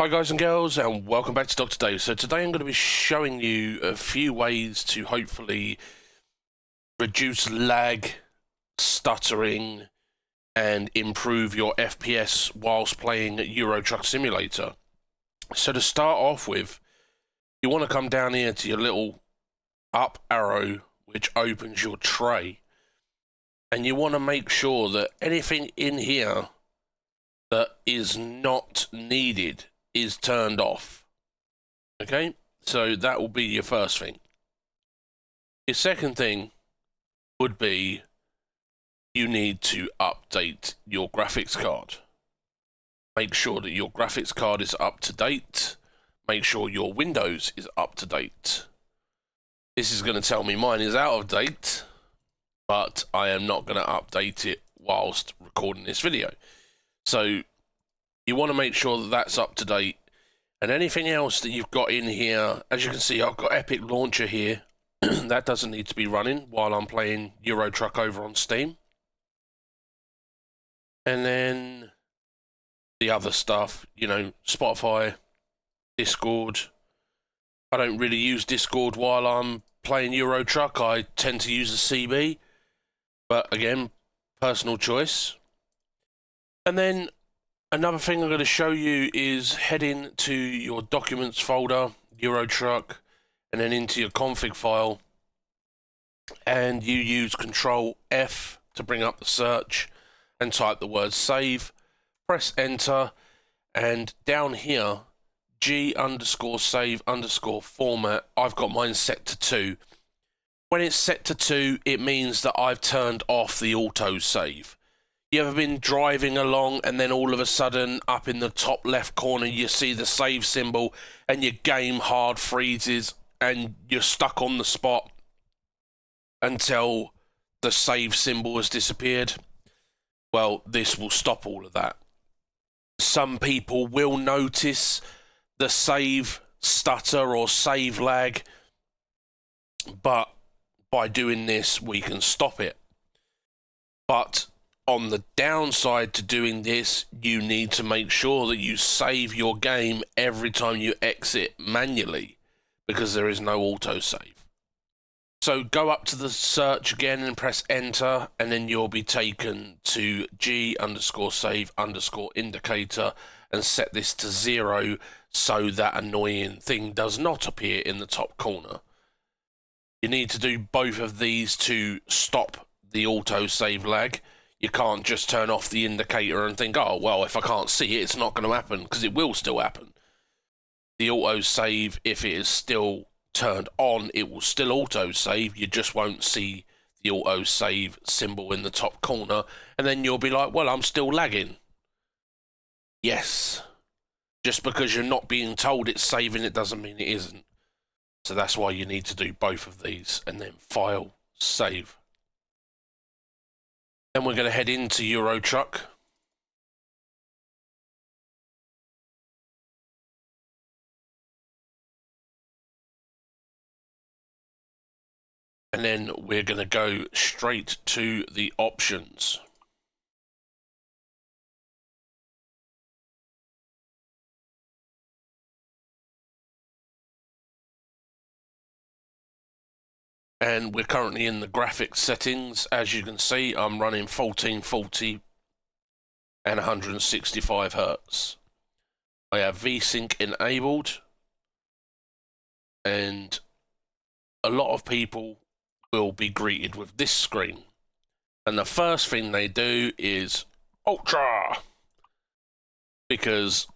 Hi guys and girls, and welcome back to Dr. Dave. So today I'm going to be showing you a few ways to hopefully reduce lag, stuttering, and improve your FPS whilst playing Euro Truck Simulator. So to start off with, you want to come down here to your little up arrow which opens your tray, and you want to make sure that anything in here that is not needed is turned off. Okay, so that will be your first thing. Your second thing would be you need to update your graphics card. Make sure that your graphics card is up to date. Make sure your Windows is up to date. This is going to tell me mine is out of date, but I am not going to update it whilst recording this video. So you want to make sure that that's up to date. And anything else that you've got in here, as you can see, I've got Epic Launcher here. That doesn't need to be running while I'm playing Euro Truck over on Steam. And then the other stuff, you know, Spotify, Discord. I don't really use Discord while I'm playing Euro Truck. I tend to use the CB. But again, personal choice. And then another thing I'm going to show you is head into your documents folder, Euro Truck, and then into your config file, and you use Control F to bring up the search and type the word save, press enter, and down here, G_save_format, I've got mine set to 2. When it's set to 2, it means that I've turned off the auto save. You ever been driving along and then all of a sudden up in the top left corner you see the save symbol and your game hard freezes and you're stuck on the spot until the save symbol has disappeared? Well, this will stop all of that. Some people will notice the save stutter or save lag, but by doing this we can stop it. But on the downside to doing this, you need to make sure that you save your game every time you exit manually, because there is no autosave. So go up to the search again and press enter, and then you'll be taken to G_save_indicator and set this to 0 so that annoying thing does not appear in the top corner. You need to do both of these to stop the autosave lag. You can't just turn off the indicator and think, oh, well, if I can't see it, it's not going to happen, because it will still happen. The autosave, if it is still turned on, it will still autosave. You just won't see the autosave symbol in the top corner, and then you'll be like, well, I'm still lagging. Yes. Just because you're not being told it's saving, it doesn't mean it isn't. So that's why you need to do both of these, and then file, save. Then we're going to head into Euro Truck. And then we're going to go straight to the options. And we're currently in the graphics settings. As you can see, I'm running 1440 and 165 Hertz. I have VSync enabled, and a lot of people will be greeted with this screen. And the first thing they do is Ultra, because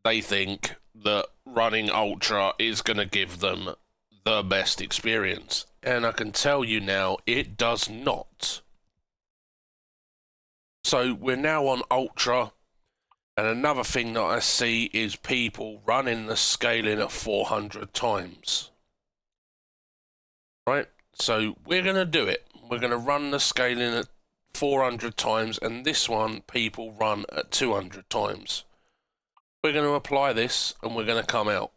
they think that running Ultra is going to give them the best experience. And I can tell you now, it does not. So we're now on Ultra, and another thing that I see is people running the scaling at 400 times. Right, so we're going to do it. We're going to run the scaling at 400 times, and this one people run at 200 times. We're going to apply this, and we're going to come out.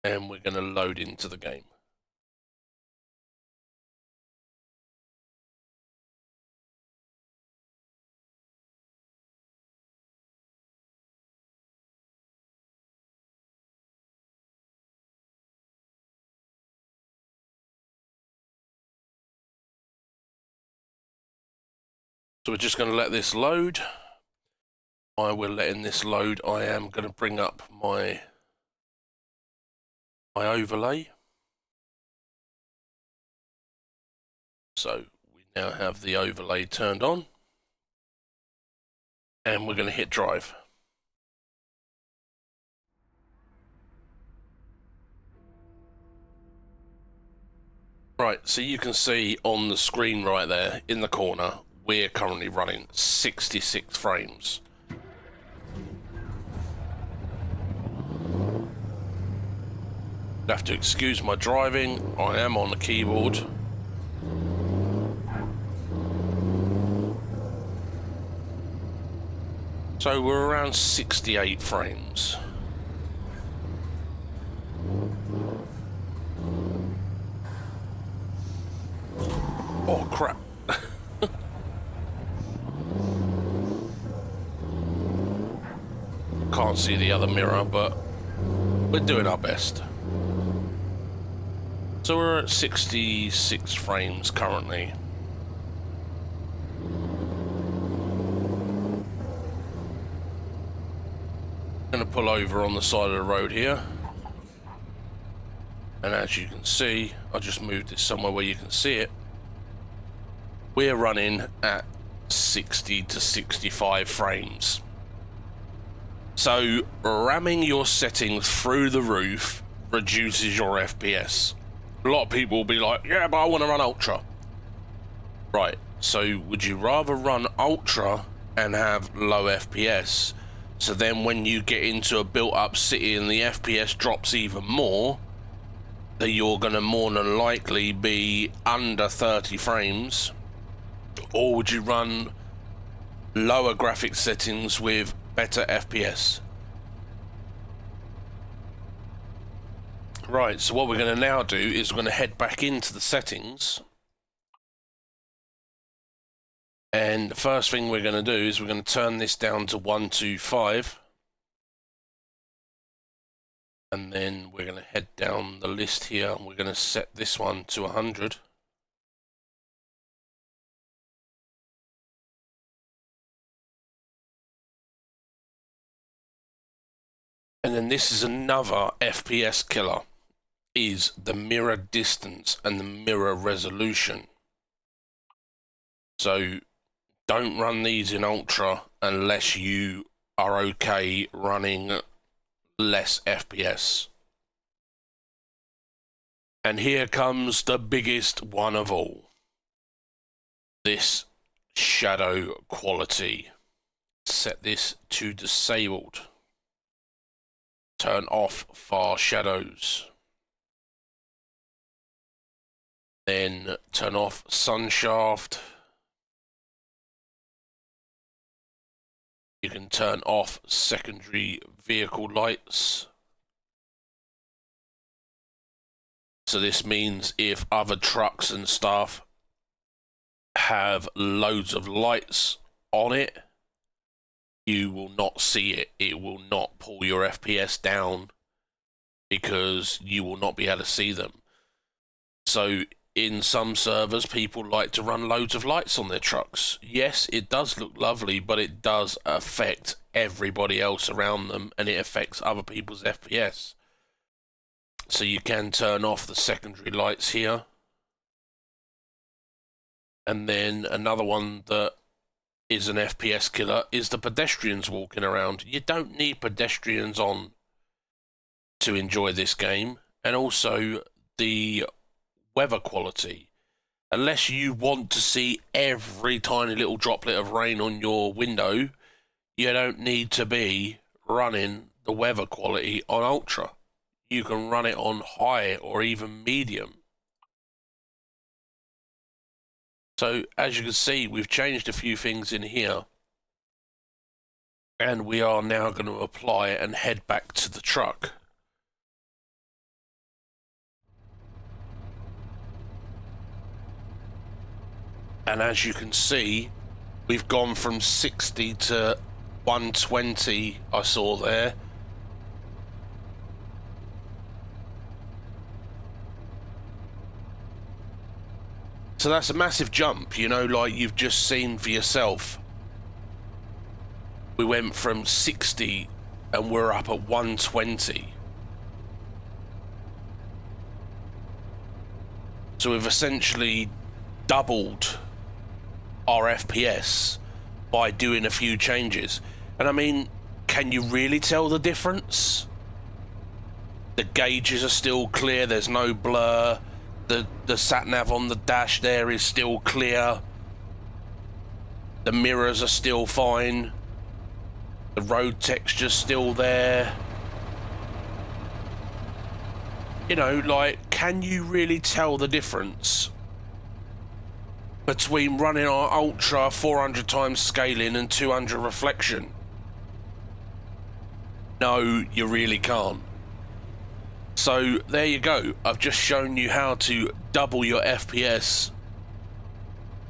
And we're going to load into the game. So we're just going to let this load. While we're letting this load, I am going to bring up my overlay. So we now have the overlay turned on. And we're going to hit drive. Right, so you can see on the screen right there in the corner, we're currently running 66 frames. You have to excuse my driving, I am on the keyboard. So we're around 68 frames. Oh crap. Can't see the other mirror, but we're doing our best. So we're at 66 frames currently. Going to pull over on the side of the road here. And as you can see, I just moved it somewhere where you can see it. We're running at 60 to 65 frames. So ramming your settings through the roof reduces your FPS. A lot of people will be like, yeah, but I want to run ultra. Right, so would you rather run ultra and have low FPS? So then when you get into a built-up city and the FPS drops even more, that you're going to more than likely be under 30 frames? Or would you run lower graphics settings with better FPS? Right, so what we're going to now do is we're going to head back into the settings. And the first thing we're going to do is we're going to turn this down to 125. And then we're going to head down the list here and we're going to set this one to 100. And then this is another FPS killer, is the mirror distance and the mirror resolution. So don't run these in ultra unless you are okay running less FPS. And here comes the biggest one of all. This shadow quality. Set this to disabled. Turn off far shadows. Then turn off sunshaft. You can turn off secondary vehicle lights. So this means if other trucks and stuff have loads of lights on it, you will not see it. It will not pull your FPS down because you will not be able to see them. So in some servers, people like to run loads of lights on their trucks. Yes, it does look lovely, but it does affect everybody else around them and it affects other people's FPS. So you can turn off the secondary lights here. And then another one that is an FPS killer is the pedestrians walking around. You don't need pedestrians on to enjoy this game. And also the weather quality. Unless you want to see every tiny little droplet of rain on your window, you don't need to be running the weather quality on ultra. You can run it on high or even medium. So as you can see, we've changed a few things in here. And we are now going to apply and head back to the truck. And as you can see, we've gone from 60 to 120, I saw there. So that's a massive jump, you know, like you've just seen for yourself. We went from 60 and we're up at 120. So we've essentially doubled our FPS by doing a few changes. And I mean, can you really tell the difference? The gauges are still clear, there's no blur. The sat-nav on the dash there is still clear. The mirrors are still fine. The road texture's still there. You know, like, can you really tell the difference between running our Ultra 400 times scaling and 200 reflection? No, you really can't. So there you go. I've just shown you how to double your FPS.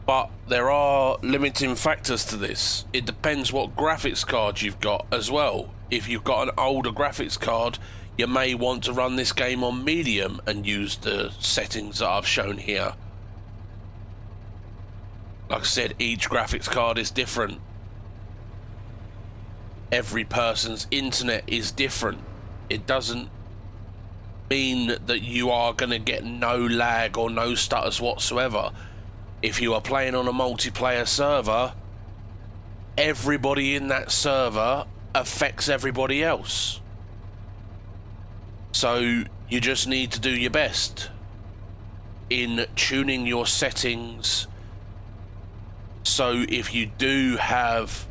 But there are limiting factors to this. It depends what graphics card you've got as well. If you've got an older graphics card, you may want to run this game on medium and use the settings that I've shown here. Like I said, each graphics card is different. Every person's internet is different. It doesn't mean that you are going to get no lag or no stutters whatsoever. If you are playing on a multiplayer server, everybody in that server affects everybody else. So you just need to do your best in tuning your settings, so if you do have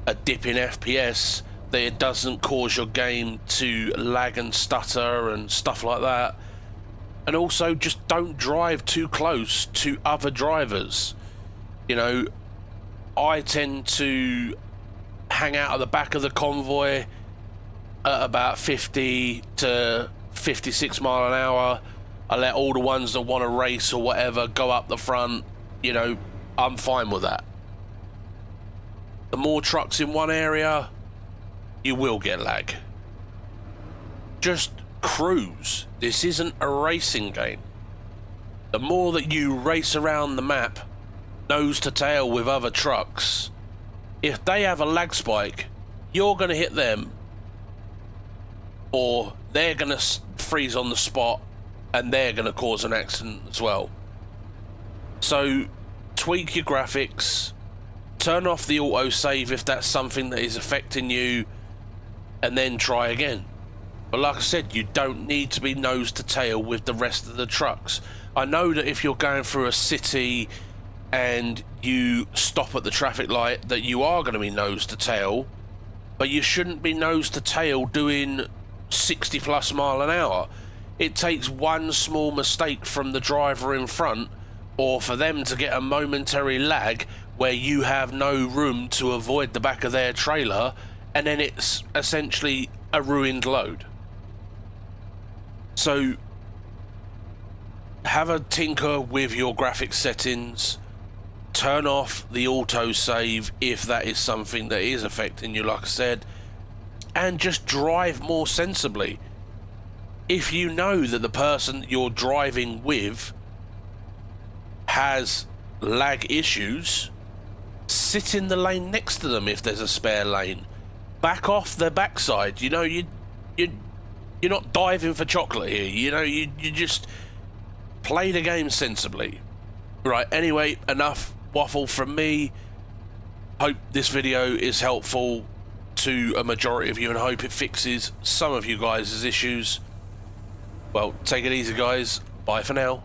a dip in FPS, that it doesn't cause your game to lag and stutter and stuff like that. And also, just don't drive too close to other drivers. You know, I tend to hang out at the back of the convoy at about 50 to 56 mile an hour. I let all the ones that want to race or whatever go up the front. You know, I'm fine with that. The more trucks in one area, you will get lag. Just cruise. This isn't a racing game. The more that you race around the map, nose to tail with other trucks, if they have a lag spike, you're going to hit them, or they're going to freeze on the spot and they're going to cause an accident as well. So tweak your graphics, turn off the autosave if that's something that is affecting you, and then try again. But like I said, you don't need to be nose to tail with the rest of the trucks. I know that if you're going through a city and you stop at the traffic light, that you are going to be nose to tail, but you shouldn't be nose to tail doing 60 plus mile an hour. It takes one small mistake from the driver in front, or for them to get a momentary lag where you have no room to avoid the back of their trailer, and then it's essentially a ruined load. So have a tinker with your graphics settings, turn off the autosave if that is something that is affecting you, like I said, and just drive more sensibly. If you know that the person you're driving with has lag issues, sit in the lane next to them if there's a spare lane. Back off their backside. You know, you're not diving for chocolate here. You know, you just play the game sensibly. Right, anyway, enough waffle from me. Hope this video is helpful to a majority of you, and I hope it fixes some of you guys' issues. Well, take it easy, guys. Bye for now.